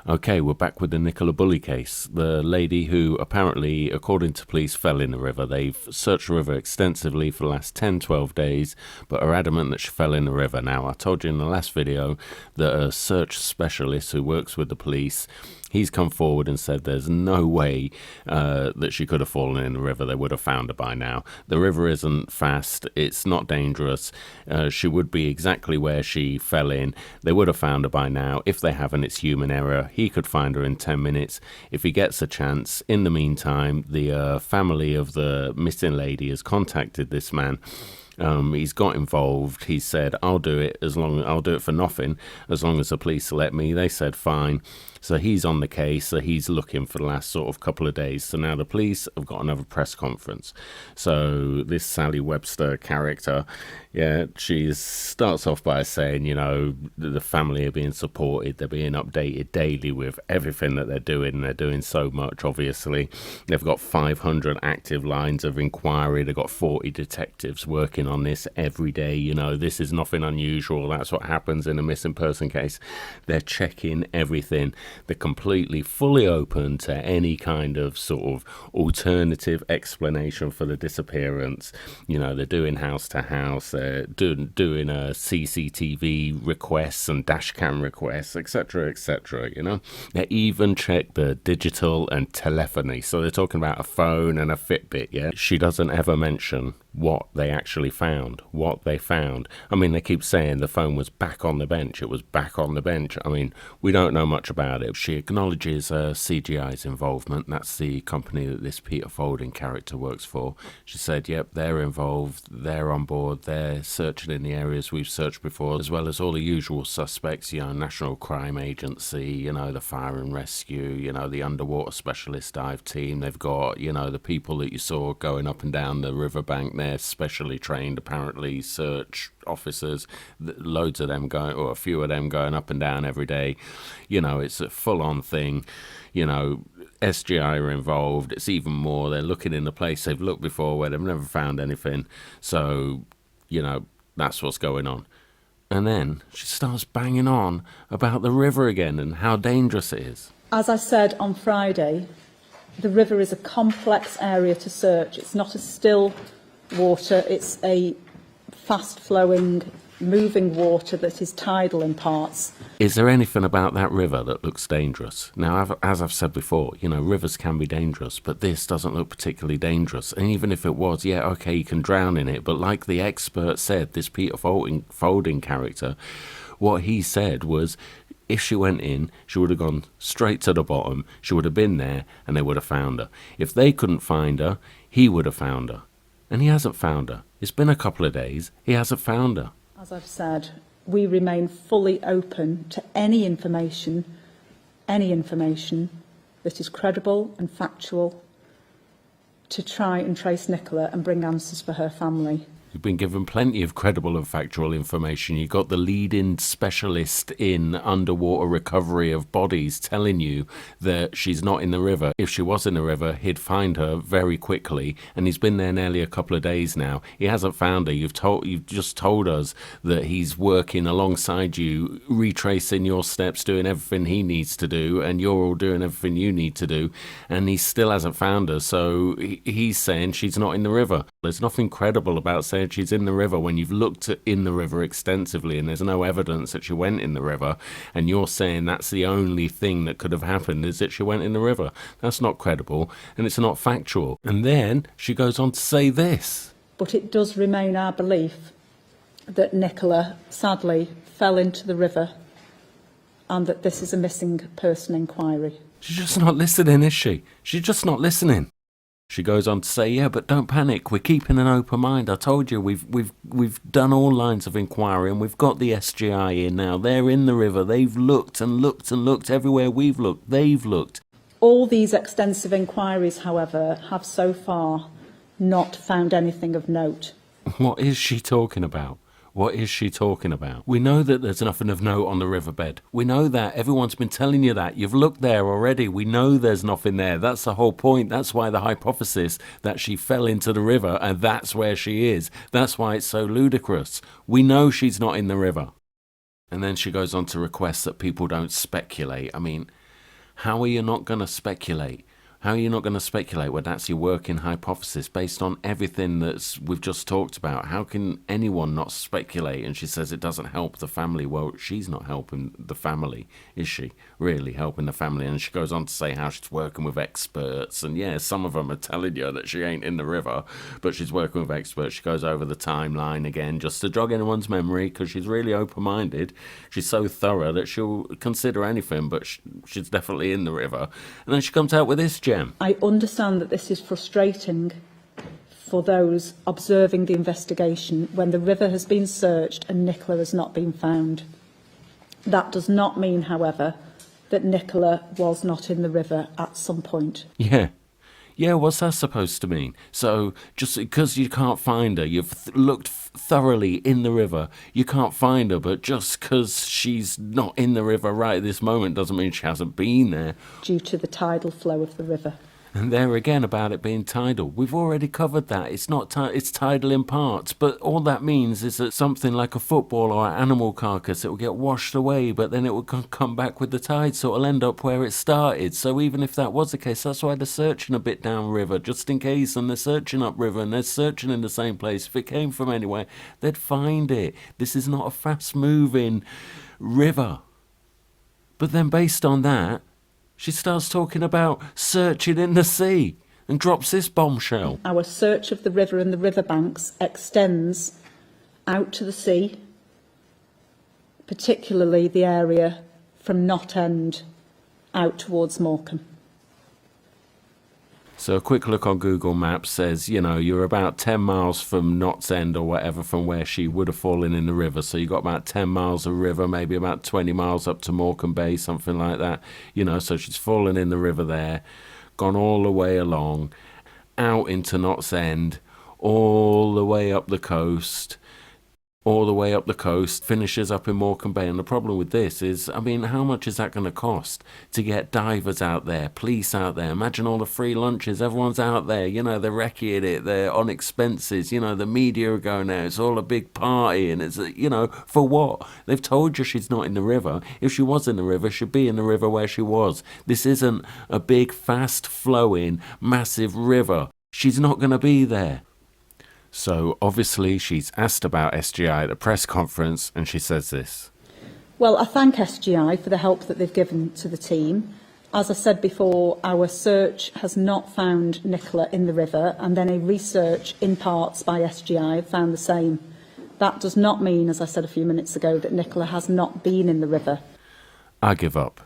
Okay, we're back with the Nicola Bulley case. The lady who apparently, according to police, fell in the river. They've searched the river extensively for the last 10, 12 days, but are adamant that she fell in the river. Now, I told you in the last video that a search specialist who works with the police, he's come forward and said there's no way that she could have fallen in the river. They would have found her by now. The river isn't fast. It's not dangerous. She would be exactly where she fell in. They would have found her by now. If they haven't, it's human error. He could find her in 10 minutes if he gets a chance. In the meantime, the family of the missing lady has contacted this man. He's got involved. He said, I'll do it for nothing as long as the police let me. They said fine. So he's on the case. So he's looking for the last sort of couple of days. So now the police have got another press conference. So this Sally Webster character, she starts off by saying, the family are being supported. They're being updated daily with everything that they're doing. They're doing so much, obviously. They've got 500 active lines of inquiry. They've got 40 detectives working on this every day. This is nothing unusual. That's what happens in a missing person case. They're checking everything. They're completely, fully open to any kind of sort of alternative explanation for the disappearance. They're doing house to house. They're doing CCTV requests and dash cam requests, etc., etc. They even check the digital and telephony. So they're talking about a phone and a Fitbit. Yeah, she doesn't ever mention what they actually found, what they found. I mean, they keep saying the phone was back on the bench. It was back on the bench. I mean, we don't know much about it. She acknowledges CGI's involvement. That's the company that this Peter Folding character works for. She said, yep, they're involved. They're on board. They're searching in the areas we've searched before, as well as all the usual suspects, National Crime Agency, the fire and rescue, the underwater specialist dive team. They've got, the people that you saw going up and down the riverbank. They're specially trained, apparently, search officers, loads of them going, or a few of them going up and down every day. It's a full-on thing. SGI are involved. It's even more. They're looking in the place they've looked before where they've never found anything. So, that's what's going on. And then she starts banging on about the river again and how dangerous it is. As I said on Friday, the river is a complex area to search. It's not a still water, it's a fast-flowing, moving water that is tidal in parts. Is there anything about that river that looks dangerous? Now, as I've said before, rivers can be dangerous, but this doesn't look particularly dangerous. And even if it was, okay, you can drown in it. But like the expert said, this Peter Folding character, what he said was, if she went in, she would have gone straight to the bottom. She would have been there, and they would have found her. If they couldn't find her, he would have found her. And he hasn't found her. It's been a couple of days. He hasn't found her. As I've said, we remain fully open to any information that is credible and factual to try and trace Nicola and bring answers for her family. You've been given plenty of credible and factual information. You got the leading specialist in underwater recovery of bodies telling you that she's not in the river. If she was in the river, he'd find her very quickly. And he's been there nearly a couple of days now. He hasn't found her. You've just told us that he's working alongside you, retracing your steps, doing everything he needs to do, and you're all doing everything you need to do. And he still hasn't found her. So he's saying she's not in the river. There's nothing credible about saying she's in the river when you've looked in the river extensively and there's no evidence that she went in the river, and you're saying that's the only thing that could have happened is that she went in the river. That's not credible and it's not factual. And then she goes on to say this. But it does remain our belief that Nicola sadly fell into the river and that this is a missing person inquiry. She's just not listening, is she? She's just not listening. She goes on to say, but don't panic. We're keeping an open mind. I told you we've done all lines of inquiry and we've got the SGI in now. They're in the river. They've looked and looked and looked everywhere we've looked. They've looked. All these extensive inquiries, however, have so far not found anything of note. What is she talking about? What is she talking about? We know that there's nothing of note on the riverbed. We know that. Everyone's been telling you that. You've looked there already. We know there's nothing there. That's the whole point. That's why the hypothesis that she fell into the river and that's where she is. That's why it's so ludicrous. We know she's not in the river. And then she goes on to request that people don't speculate. I mean, How are you not going to speculate? How are you not going to speculate when that's your working hypothesis based on everything we've just talked about? How can anyone not speculate? And she says it doesn't help the family. Well, she's not helping the family, is she? Really helping the family. And she goes on to say how she's working with experts. And yeah, some of them are telling you that she ain't in the river, but she's working with experts. She goes over the timeline again just to jog anyone's memory because she's really open-minded. She's so thorough that she'll consider anything, but she's definitely in the river. And then she comes out with this gem. I understand that this is frustrating for those observing the investigation when the river has been searched and Nicola has not been found. That does not mean, however, that Nicola was not in the river at some point. Yeah, what's that supposed to mean? So, just because you can't find her, you've looked thoroughly in the river, you can't find her, but just because she's not in the river right at this moment doesn't mean she hasn't been there. Due to the tidal flow of the river. And there again about it being tidal. We've already covered that. It's not it's tidal in parts, but all that means is that something like a football or an animal carcass, it will get washed away, but then it will come back with the tide, so it'll end up where it started. So even if that was the case, that's why they're searching a bit downriver, just in case, and they're searching upriver, and they're searching in the same place. If it came from anywhere, they'd find it. This is not a fast-moving river. But then based on that, she starts talking about searching in the sea and drops this bombshell. Our search of the river and the riverbanks extends out to the sea, particularly the area from Knott End out towards Morecambe. So a quick look on Google Maps says, you're about 10 miles from Knott's End or whatever from where she would have fallen in the river. So you got about 10 miles of river, maybe about 20 miles up to Morecambe Bay, something like that. So she's fallen in the river there, gone all the way along, out into Knott's End, all the way up the coast, finishes up in Morecambe Bay. And the problem with this is, how much is that going to cost to get divers out there, police out there? Imagine all the free lunches, everyone's out there, they're wrecking it, they're on expenses, the media are going there, it's all a big party, and it's, for what? They've told you she's not in the river. If she was in the river, she'd be in the river where she was. This isn't a big, fast-flowing, massive river. She's not going to be there. So, obviously, she's asked about SGI at the press conference, and she says this. Well, I thank SGI for the help that they've given to the team. As I said before, our search has not found Nicola in the river, and then a research in parts by SGI found the same. That does not mean, as I said a few minutes ago, that Nicola has not been in the river. I give up.